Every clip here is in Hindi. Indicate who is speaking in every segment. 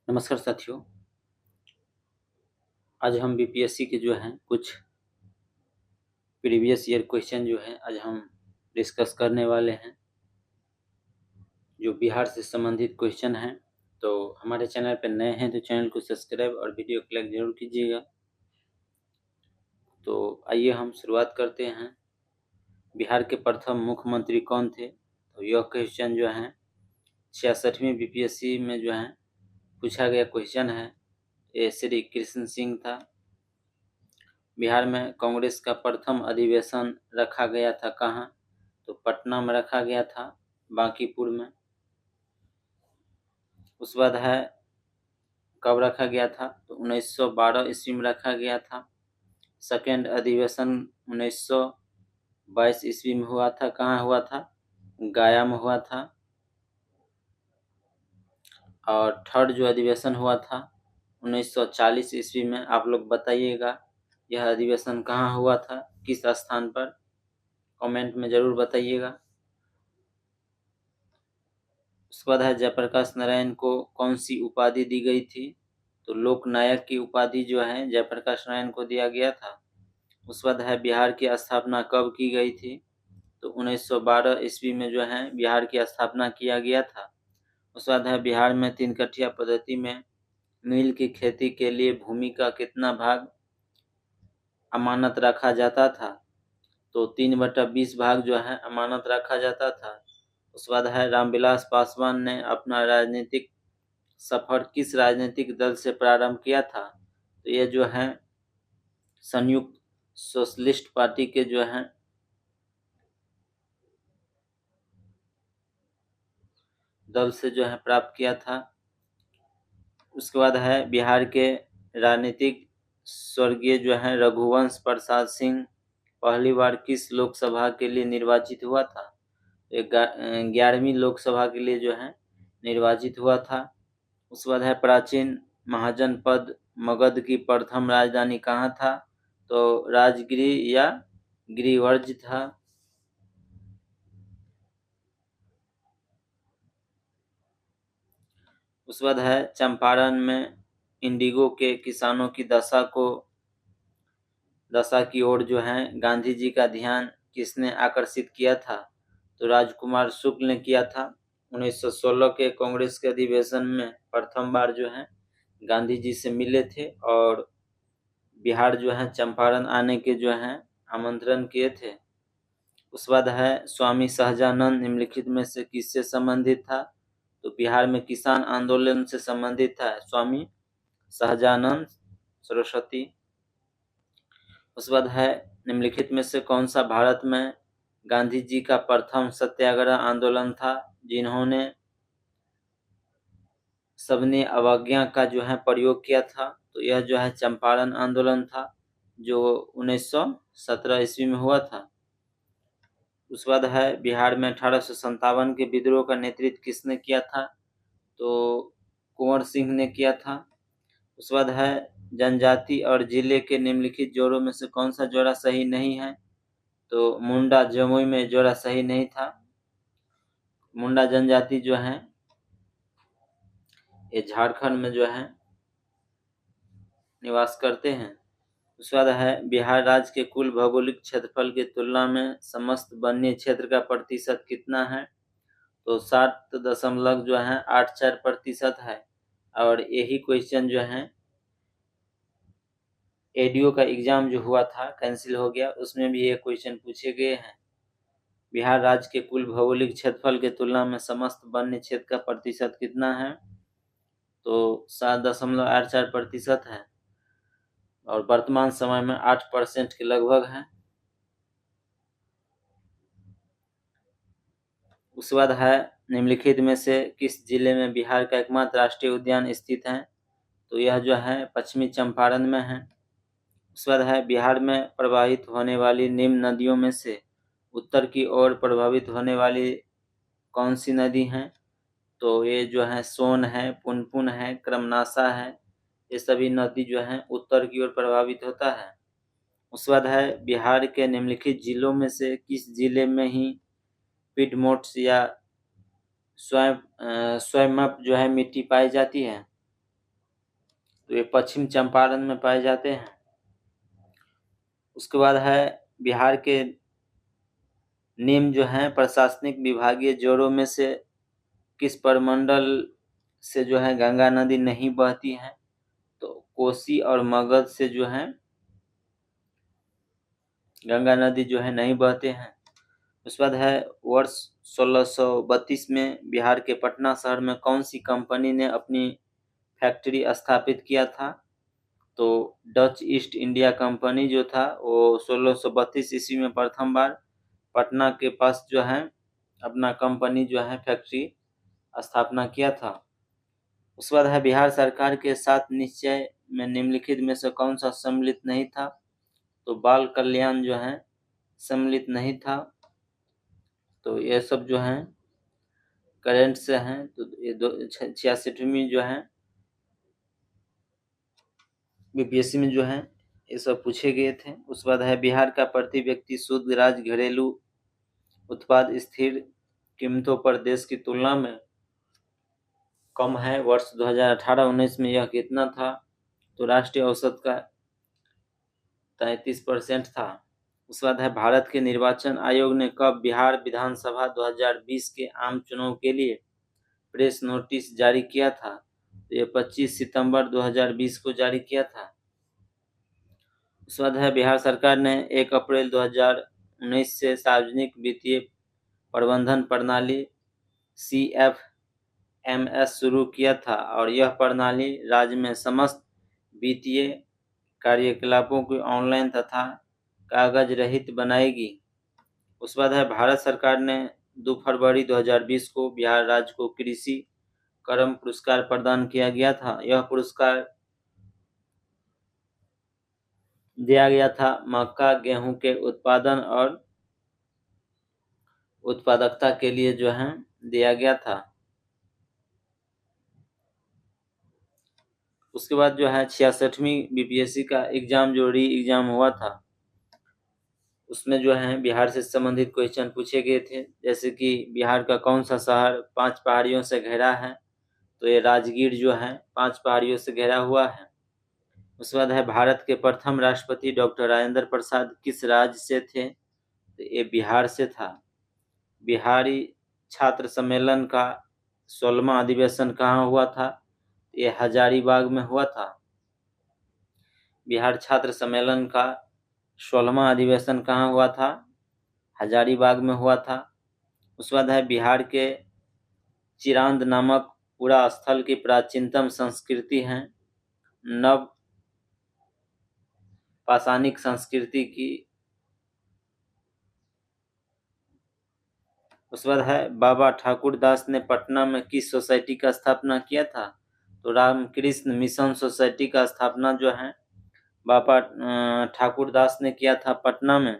Speaker 1: नमस्कार साथियों। आज हम बीपीएससी के जो हैं कुछ प्रीवियस ईयर क्वेश्चन जो हैं आज हम डिस्कस करने वाले हैं, जो बिहार से संबंधित क्वेश्चन हैं। तो हमारे चैनल पर नए हैं तो चैनल को सब्सक्राइब और वीडियो को लाइक जरूर कीजिएगा। तो आइए हम शुरुआत करते हैं। बिहार के प्रथम मुख्यमंत्री कौन थे? तो यह क्वेश्चन जो है 66वीं बीपीएससी में जो है पूछा गया क्वेश्चन है। ये श्री कृष्ण सिंह था। बिहार में कांग्रेस का प्रथम अधिवेशन रखा गया था कहाँ? तो पटना में रखा गया था, बांकीपुर में। उस बाद है कब रखा गया था? तो 1912 ईस्वी में रखा गया था। सेकेंड अधिवेशन 1922 ईस्वी में हुआ था। कहाँ हुआ था? गया में हुआ था। और थर्ड जो अधिवेशन हुआ था 1940 ईस्वी में। आप लोग बताइएगा यह अधिवेशन कहाँ हुआ था, किस स्थान पर? कमेंट में जरूर बताइएगा। उसके बाद है जयप्रकाश नारायण को कौन सी उपाधि दी गई थी? तो लोकनायक की उपाधि जो है जयप्रकाश नारायण को दिया गया था। उसके बाद है बिहार की स्थापना कब की गई थी? तो 1912 ईस्वी में जो है बिहार की स्थापना किया गया था। उसके बाद है बिहार में 3 कठिया पद्धति में नील की खेती के लिए भूमि का कितना भाग अमानत रखा जाता था? तो 3/20 भाग जो है अमानत रखा जाता था। उसके बाद है रामविलास पासवान ने अपना राजनीतिक सफर किस राजनीतिक दल से प्रारंभ किया था? तो ये जो है संयुक्त सोशलिस्ट पार्टी के जो है दल से जो है प्राप्त किया था। उसके बाद है बिहार के राजनीतिक स्वर्गीय जो है रघुवंश प्रसाद सिंह पहली बार किस लोकसभा के लिए निर्वाचित हुआ था? 11वीं लोकसभा के लिए जो है निर्वाचित हुआ था। उसके बाद है प्राचीन महाजनपद मगध की प्रथम राजधानी कहाँ था? तो राजगिरी या गिरिवर्ज था। उसके बाद है चंपारण में इंडिगो के किसानों की दशा की ओर जो है गांधी जी का ध्यान किसने आकर्षित किया था? तो राजकुमार शुक्ल ने किया था। 1916 के कांग्रेस के अधिवेशन में प्रथम बार जो है गांधी जी से मिले थे और बिहार जो है चंपारण आने के जो है आमंत्रण किए थे। उस बाद है स्वामी सहजानंद निम्नलिखित में से किससे संबंधित था? तो बिहार में किसान आंदोलन से संबंधित था स्वामी सहजानंद सरस्वती। उस बाद है निम्नलिखित में से कौन सा भारत में गांधी जी का प्रथम सत्याग्रह आंदोलन था जिन्होंने सबने अवज्ञा का जो है प्रयोग किया था? तो यह जो है चंपारण आंदोलन था जो 1917 ईस्वी में हुआ था। उसके बाद है बिहार में 1857 के विद्रोह का नेतृत्व किसने किया था? तो कुंवर सिंह ने किया था। उसके बाद है जनजाति और जिले के निम्नलिखित जोड़ों में से कौन सा जोड़ा सही नहीं है? तो मुंडा जमुई में जोड़ा सही नहीं था। मुंडा जनजाति जो है ये झारखंड में जो है निवास करते हैं। उसके बाद है बिहार राज्य के कुल भौगोलिक क्षेत्रफल की तुलना में समस्त वन्य क्षेत्र का प्रतिशत कितना है? तो 7 जो है 84% है। और यही क्वेश्चन जो है एडीओ का एग्जाम जो हुआ था कैंसिल हो गया, उसमें भी ये क्वेश्चन पूछे गए हैं। बिहार राज्य के कुल भौगोलिक क्षेत्रफल के तुलना में समस्त वन्य क्षेत्र का प्रतिशत कितना है? तो 7.84% है और वर्तमान समय में 8% के लगभग है। उसके बाद है निम्नलिखित में से किस जिले में बिहार का एकमात्र राष्ट्रीय उद्यान स्थित है? तो यह जो है पश्चिमी चंपारण में है। उसके बाद है बिहार में प्रवाहित होने वाली निम्न नदियों में से उत्तर की ओर प्रभावित होने वाली कौन सी नदी है? तो ये जो है सोन है, पुनपुन है, क्रमनाशा है। ये सभी नदी जो है उत्तर की ओर प्रभावित होता है। उसके बाद है बिहार के निम्नलिखित जिलों में से किस जिले में ही पिडमोट्स या स्वयं जो है मिट्टी पाई जाती है? तो ये पश्चिम चंपारण में पाए जाते हैं। उसके बाद है बिहार के निम्न जो हैं प्रशासनिक विभागीय जोड़ों में से किस प्रमंडल से जो है गंगा नदी नहीं बहती है? तो कोसी और मगध से जो है गंगा नदी जो है नहीं बहते हैं। उसके बाद है वर्ष 1632 में बिहार के पटना शहर में कौन सी कंपनी ने अपनी फैक्ट्री स्थापित किया था? तो डच ईस्ट इंडिया कंपनी जो था वो 1632 ईस्वी में प्रथम बार पटना के पास जो है अपना कंपनी जो है फैक्ट्री स्थापना किया था। उसके बाद है बिहार सरकार के 7 निश्चय में निम्नलिखित में से कौन सा सम्मिलित नहीं था? तो बाल कल्याण जो है सम्मिलित नहीं था। तो ये सब जो है करंट से हैं। तो ये 66वीं जो है बीपीएससी में जो है ये सब पूछे गए थे। उसके बाद है बिहार का प्रति व्यक्ति शुद्ध राज्य घरेलू उत्पाद स्थिर कीमतों पर देश की तुलना में कम है। वर्ष 2018-19 में यह कितना था? तो राष्ट्रीय औसत का 33% था। उसके बाद है भारत के निर्वाचन आयोग ने कब बिहार विधानसभा 2020 के आम चुनाव के लिए प्रेस नोटिस जारी किया था? तो ये 25 सितंबर 2020 को जारी किया था। उसके बाद है बिहार सरकार ने 1 अप्रैल 2019 से सार्वजनिक वित्तीय प्रबंधन प्रणाली CFMS शुरू किया था और यह प्रणाली राज्य में समस्त वित्तीय कार्यकलापों को ऑनलाइन तथा कागज रहित बनाएगी। उसके बाद है भारत सरकार ने 2 फरवरी 2020 को बिहार राज्य को कृषि कर्म पुरस्कार प्रदान किया गया था। यह पुरस्कार दिया गया था मक्का गेहूं के उत्पादन और उत्पादकता के लिए जो है दिया गया था। उसके बाद जो है 66वीं बीपीएससी का एग्जाम जो री एग्जाम हुआ था उसमें जो है बिहार से संबंधित क्वेश्चन पूछे गए थे। जैसे कि बिहार का कौन सा शहर 5 पहाड़ियों से घिरा है? तो ये राजगीर जो है 5 पहाड़ियों से घिरा हुआ है। उसके बाद है भारत के प्रथम राष्ट्रपति डॉक्टर राजेंद्र प्रसाद किस राज्य से थे? तो ये बिहार से था। बिहारी छात्र सम्मेलन का 16वां अधिवेशन कहाँ हुआ था? ये हजारीबाग में हुआ था। बिहार छात्र सम्मेलन का 16वां अधिवेशन कहाँ हुआ था? हजारीबाग में हुआ था। उसके बाद है बिहार के चिरांद नामक पूरा स्थल की प्राचीनतम संस्कृति है नव पाषाणिक संस्कृति की। उसके बाद है बाबा ठाकुर दास ने पटना में किस सोसाइटी का स्थापना किया था? तो रामकृष्ण मिशन सोसाइटी का स्थापना जो है बाबा ठाकुर दास ने किया था पटना में।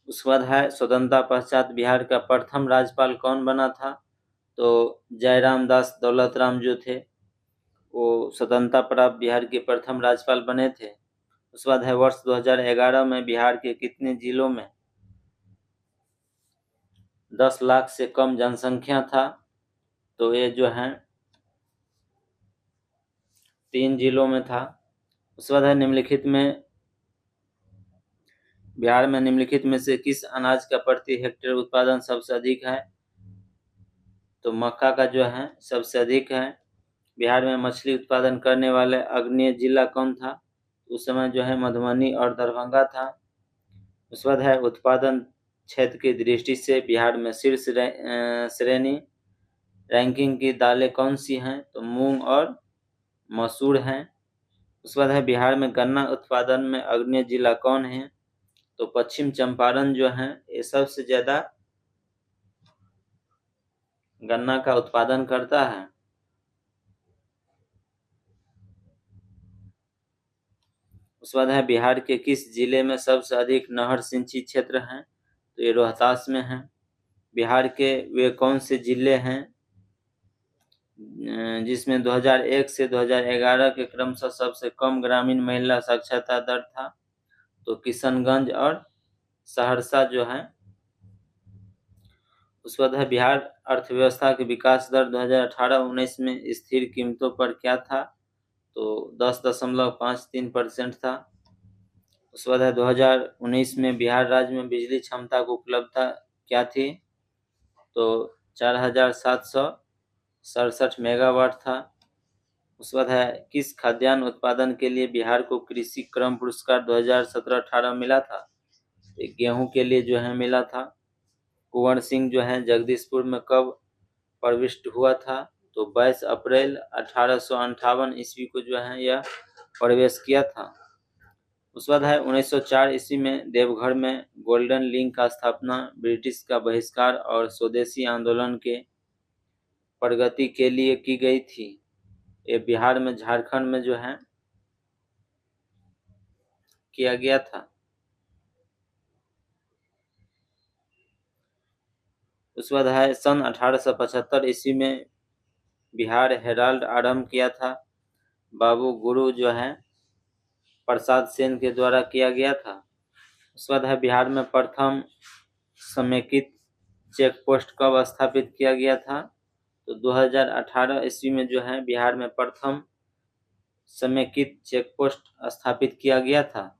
Speaker 1: उसके बाद है स्वतंत्रता पश्चात बिहार का प्रथम राज्यपाल कौन बना था? तो जयराम दास दौलत राम जो थे वो स्वतंत्रता प्राप्त बिहार के प्रथम राज्यपाल बने थे। उसके बाद है वर्ष 2011 में बिहार के कितने जिलों में 10 लाख से कम जनसंख्या था? तो ये जो है 3 जिलों में था। उसके बाद है निम्नलिखित में बिहार में निम्नलिखित में से किस अनाज का प्रति हेक्टेयर उत्पादन सबसे अधिक है? तो मक्का का जो है सबसे अधिक है। बिहार में मछली उत्पादन करने वाले अग्रणी जिला कौन था? उस समय जो है मधुबनी और दरभंगा था। उसके बाद है उत्पादन क्षेत्र की दृष्टि से बिहार में शीर्ष श्रेणी रैंकिंग की दालें कौन सी हैं? तो मूंग और मसूर हैं। उसके बाद है बिहार में गन्ना उत्पादन में अग्रणी जिला कौन है? तो पश्चिम चंपारण जो है ये सबसे ज्यादा गन्ना का उत्पादन करता है। उसके बाद है बिहार के किस जिले में सबसे अधिक नहर सिंचित क्षेत्र हैं? तो ये रोहतास में है। बिहार के वे कौन से जिले हैं जिसमें 2001 से 2011 के क्रमशः सबसे कम ग्रामीण महिला साक्षरता दर था? तो किशनगंज और सहरसा जो है। उसके बाद है बिहार अर्थव्यवस्था की विकास दर 2018-19 में स्थिर कीमतों पर क्या था? तो 10.53% था। उसके बाद है 2019 में बिहार राज्य में बिजली क्षमता की उपलब्धता क्या थी, तो 4767 मेगावाट था। उसके बाद है किस खाद्यान्न उत्पादन के लिए बिहार को कृषि क्रम पुरस्कार 2017-18 मिला था, गेहूं के लिए जो है मिला था। कुंवर सिंह जो है जगदीशपुर में कब प्रविष्ट हुआ था, तो 22 अप्रैल 1858 ईस्वी को जो है यह प्रवेश किया था। उसके बाद है 1904 ईस्वी में देवघर में गोल्डन लिंक का स्थापना ब्रिटिश का बहिष्कार और स्वदेशी आंदोलन के प्रगति के लिए की गई थी। ये बिहार में झारखंड में जो है किया गया था। उसके बाद है सन 1875 ईस्वी में बिहार हेराल्ड आरंभ किया था, बाबू गुरु जो है प्रसाद सेन के द्वारा किया गया था। उसके बाद है बिहार में प्रथम समेकित चेक पोस्ट कब स्थापित किया गया था, तो 2018 ईस्वी में जो है बिहार में प्रथम समेकित चेक पोस्ट स्थापित किया गया था।